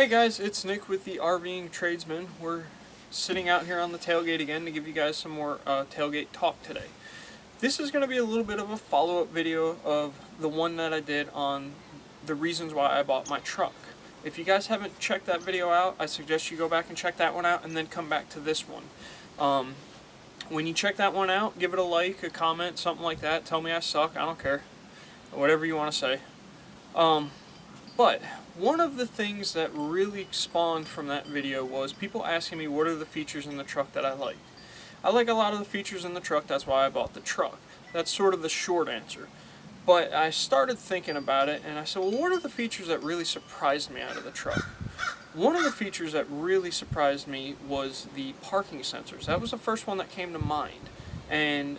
Hey guys, it's Nick with the RVing Tradesman. We're sitting out here on the tailgate again to give you guys some more tailgate talk today. This is going to be a little bit of a follow-up video of the one that I did on the reasons why I bought my truck. If you guys haven't checked that video out, I suggest you go back and check that one out and then come back to this one. When you check that one out, give it a like, a comment, something like that. Tell me I suck, I don't care. Whatever you want to say. But one of the things that really spawned from that video was people asking me what are the features in the truck that I like. I like a lot of the features in the truck, that's why I bought the truck. That's sort of the short answer. But I started thinking about it and I said, well, what are the features that really surprised me out of the truck? One of the features that really surprised me was the parking sensors. That was the first one that came to mind. And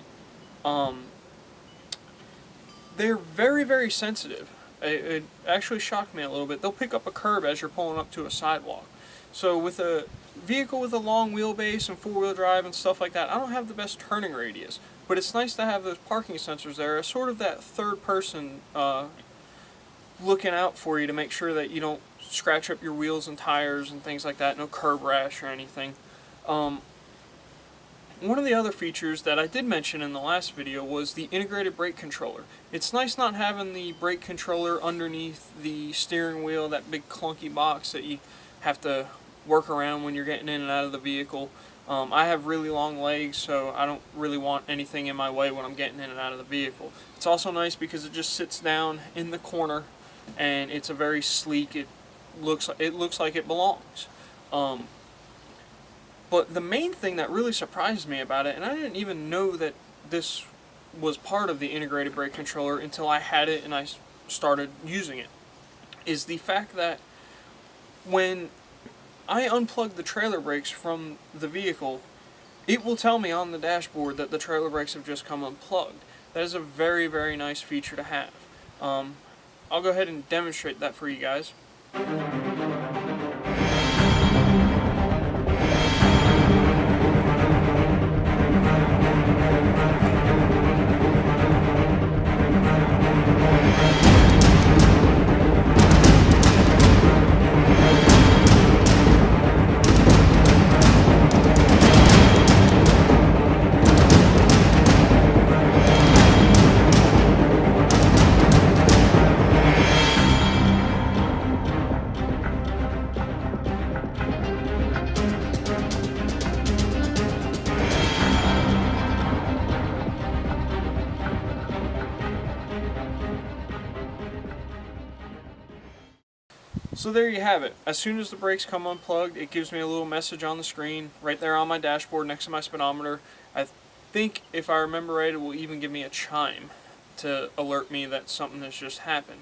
they're very, very sensitive. It actually shocked me a little bit. They'll pick up a curb as you're pulling up to a sidewalk. So with a vehicle with a long wheelbase and four-wheel drive and stuff like that, I don't have the best turning radius. But it's nice to have those parking sensors there as sort of that third person looking out for you to make sure that you don't scratch up your wheels and tires and things like that. No curb rash or anything. One of the other features that I did mention in the last video was the integrated brake controller. It's nice not having the brake controller underneath the steering wheel, that big clunky box that you have to work around when you're getting in and out of the vehicle. I have really long legs, so I don't really want anything in my way when I'm getting in and out of the vehicle. It's also nice because it just sits down in the corner and it's a very sleek, it looks like it belongs. But the main thing that really surprised me about it, and I didn't even know that this was part of the integrated brake controller until I had it and I started using it, is the fact that when I unplug the trailer brakes from the vehicle, it will tell me on the dashboard that the trailer brakes have just come unplugged. That is a very, very nice feature to have. I'll go ahead and demonstrate that for you guys. So there you have it. As soon as the brakes come unplugged, it gives me a little message on the screen right there on my dashboard next to my speedometer. I think, if I remember right, it will even give me a chime to alert me that something has just happened.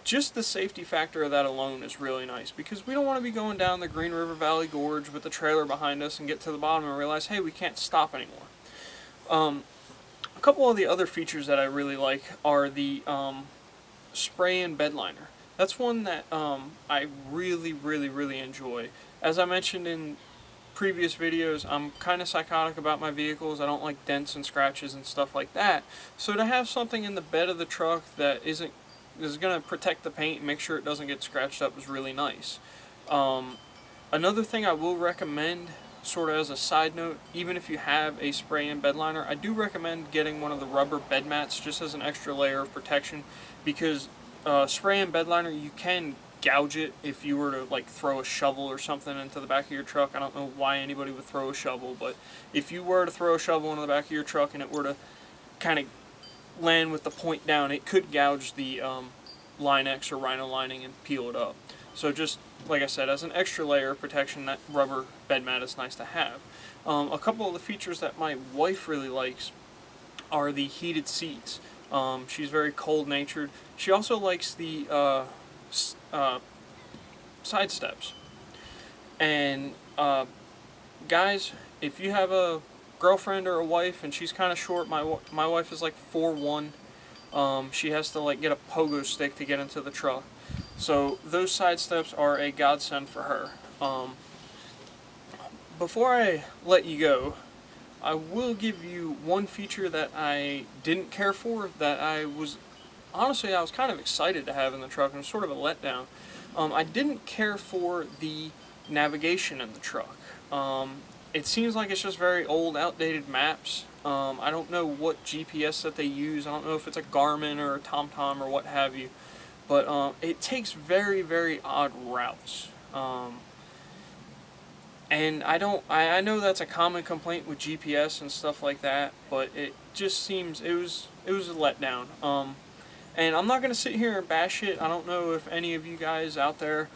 Just the safety factor of that alone is really nice, because we don't want to be going down the Green River Valley Gorge with the trailer behind us and get to the bottom and realize, hey, we can't stop anymore. A couple of the other features that I really like are the spray-in bed liner. That's one that I really enjoy. As I mentioned in previous videos, I'm kind of psychotic about my vehicles. I don't like dents and scratches and stuff like that. So to have something in the bed of the truck that is going to protect the paint and make sure it doesn't get scratched up is really nice. Another thing I will recommend, sort of as a side note, even if you have a spray-in bed liner, I do recommend getting one of the rubber bed mats just as an extra layer of protection, because spray-in bed liner, you can gouge it if you were to like throw a shovel or something into the back of your truck. I don't know why anybody would throw a shovel, but if you were to throw a shovel into the back of your truck and it were to kind of land with the point down, it could gouge the Line-X or Rhino lining and peel it up. So just like I said, as an extra layer of protection, that rubber bed mat is nice to have. A couple of the features that my wife really likes are the heated seats. She's very cold-natured. She also likes the side steps. And guys, if you have a girlfriend or a wife and she's kind of short, my wife is like 4'1". She has to like get a pogo stick to get into the truck. So those side steps are a godsend for her. Before I let you go, I will give you one feature that I didn't care for, that I was kind of excited to have in the truck, and it was sort of a letdown. I didn't care for the navigation in the truck. It seems like it's just very old, outdated maps. I don't know what GPS that they use. I don't know if it's a Garmin or a TomTom or what have you. But it takes very, very odd routes. And I know that's a common complaint with GPS and stuff like that, but it just seems, it was a letdown. And I'm not going to sit here and bash it. I don't know if any of you guys out there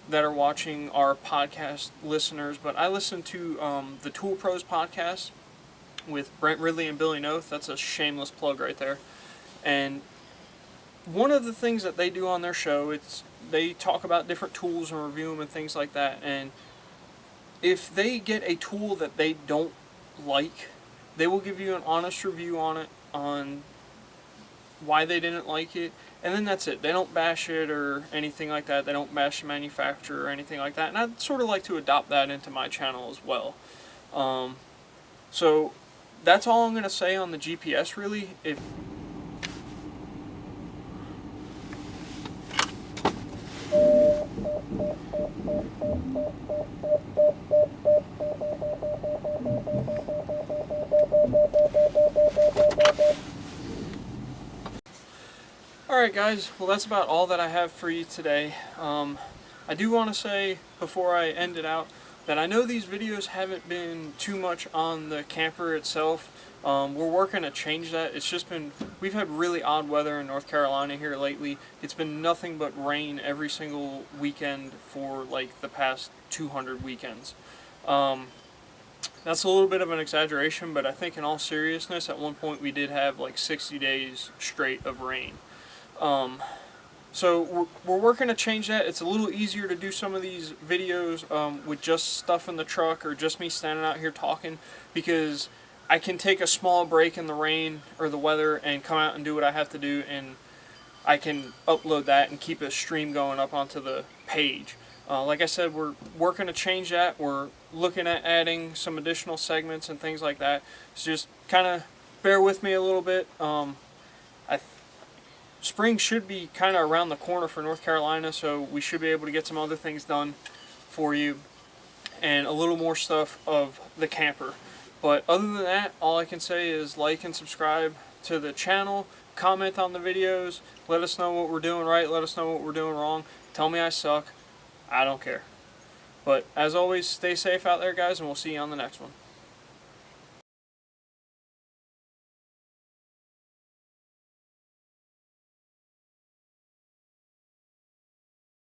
that are watching are podcast listeners, but I listen to the Tool Pros podcast with Brent Ridley and Billy Noth. That's a shameless plug right there. And one of the things that they do on their show, it's they talk about different tools and review them and things like that. And if they get a tool that they don't like, they will give you an honest review on it, on why they didn't like it, and then that's it. They don't bash it or anything like that. They don't bash the manufacturer or anything like that. And I'd sort of like to adopt that into my channel as well. So that's all I'm going to say on the GPS, really. Alright guys, well that's about all that I have for you today. I do want to say before I end it out that I know these videos haven't been too much on the camper itself. We're working to change that. It's just been, we've had really odd weather in North Carolina here lately. It's been nothing but rain every single weekend for like the past 200 weekends. That's a little bit of an exaggeration, but I think in all seriousness, at one point we did have like 60 days straight of rain. So we're working to change that. It's a little easier to do some of these videos with just stuff in the truck or just me standing out here talking, because I can take a small break in the rain or the weather and come out and do what I have to do, and I can upload that and keep a stream going up onto the page. Like I said, we're working to change that. We're looking at adding some additional segments and things like that. So just kind of bear with me a little bit. Spring should be kind of around the corner for North Carolina, so we should be able to get some other things done for you and a little more stuff of the camper. But other than that, all I can say is like and subscribe to the channel, comment on the videos, let us know what we're doing right, let us know what we're doing wrong, tell me I suck, I don't care. But as always, stay safe out there guys, and we'll see you on the next one.